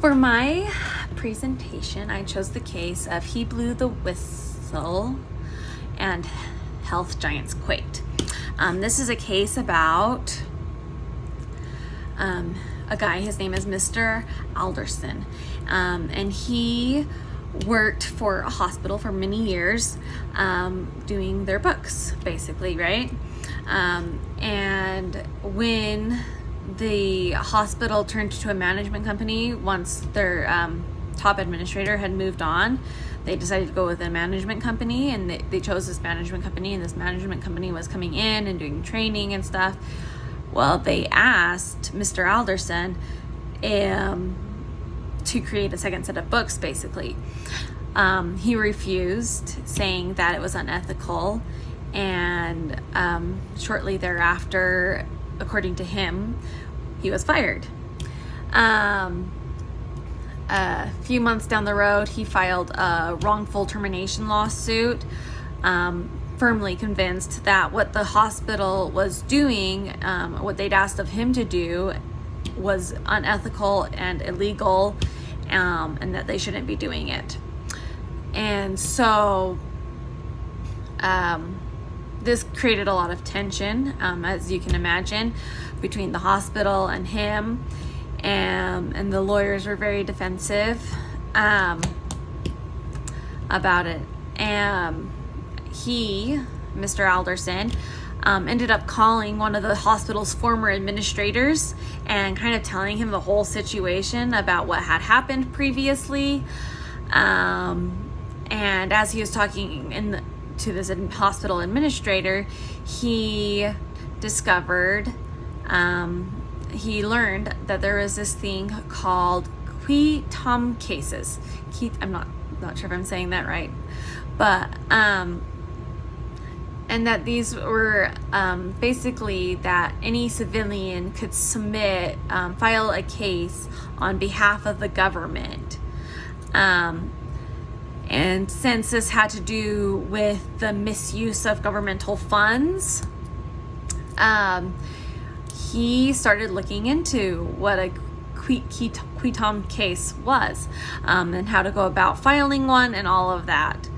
For my presentation, I chose the case of He Blew the Whistle and Health Giants Quaked. This is a case about a guy. His name is Mr. Alderson, and he worked for a hospital for many years, doing their books, basically, right? And when the hospital turned to a management company, once their top administrator had moved on, they decided to go with a management company, and they chose this management company, and this management company was coming in and doing training and stuff. Well, they asked Mr. Alderson to create a second set of books, basically. He refused, saying that it was unethical, and shortly thereafter, according to him, he was fired. A few months down the road, he filed a wrongful termination lawsuit, firmly convinced that what the hospital was doing, what they'd asked of him to do, was unethical and illegal, and that they shouldn't be doing it. And so this created a lot of tension, as you can imagine, between the hospital and him, and the lawyers were very defensive about it. And he, Mr. Alderson, ended up calling one of the hospital's former administrators and kind of telling him the whole situation about what had happened previously. And as he was talking to this hospital administrator, he discovered, he learned that there was this thing called Quaked cases. I'm not sure if I'm saying that right, but and that these were basically that any civilian could file a case on behalf of the government. And since this had to do with the misuse of governmental funds, he started looking into what a Quaked case was, and how to go about filing one and all of that.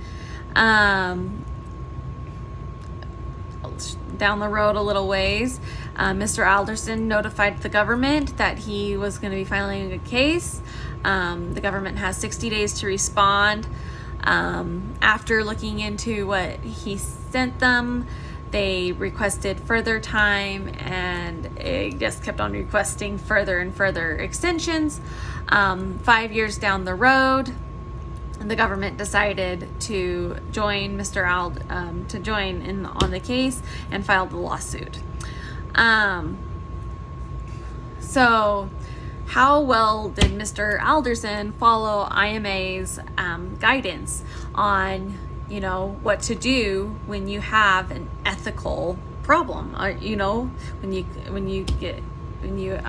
Down the road a little ways, Mr. Alderson notified the government that he was going to be filing a case. The government has 60 days to respond. After looking into what he sent them, they requested further time, and it just kept on requesting further and further extensions. 5 years down the road, the government decided to join to join in on the case and filed the lawsuit. So how well did Mr. Alderson follow IMA's guidance on, what to do when you have an ethical problem, when you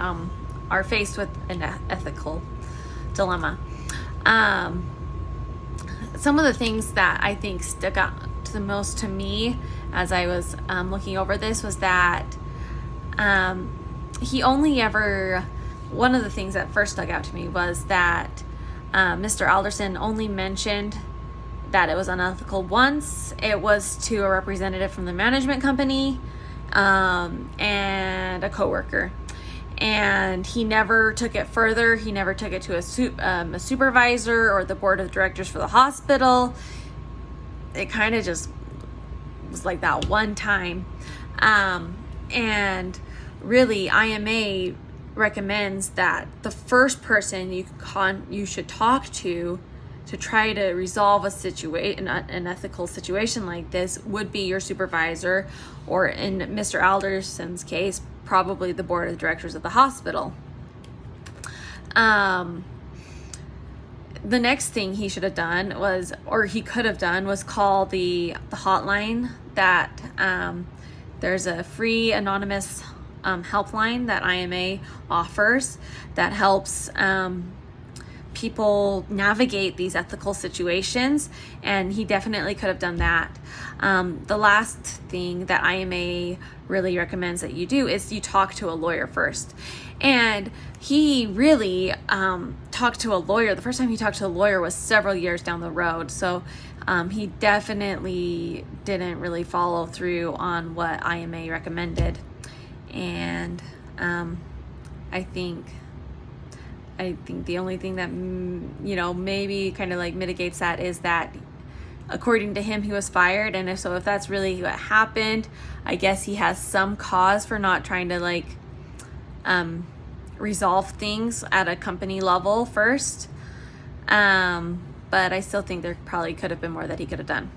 are faced with an ethical dilemma? Some of the things that I think stuck out the most to me as I was looking over this was that one of the things that first stuck out to me was that Mr. Alderson only mentioned that it was unethical once. It was to a representative from the management company and a coworker. And he never took it further. He never took it to a supervisor or the board of directors for the hospital. It kind of just was like that one time. And really, IMA recommends that the first person you should talk to try to resolve an ethical situation like this would be your supervisor, or in Mr. Alderson's case, probably the board of directors of the hospital. The next thing he should have done he could have done was call the hotline that there's a free anonymous helpline that IMA offers that helps people navigate these ethical situations, and he definitely could have done that. The last thing that IMA really recommends that you do is you talk to a lawyer first. And he really talked to a lawyer. The first time he talked to a lawyer was several years down the road. So he definitely didn't really follow through on what IMA recommended. And I think the only thing that, maybe kind of like mitigates that is that according to him, he was fired. And if that's really what happened, I guess he has some cause for not trying to like resolve things at a company level first. But I still think there probably could have been more that he could have done.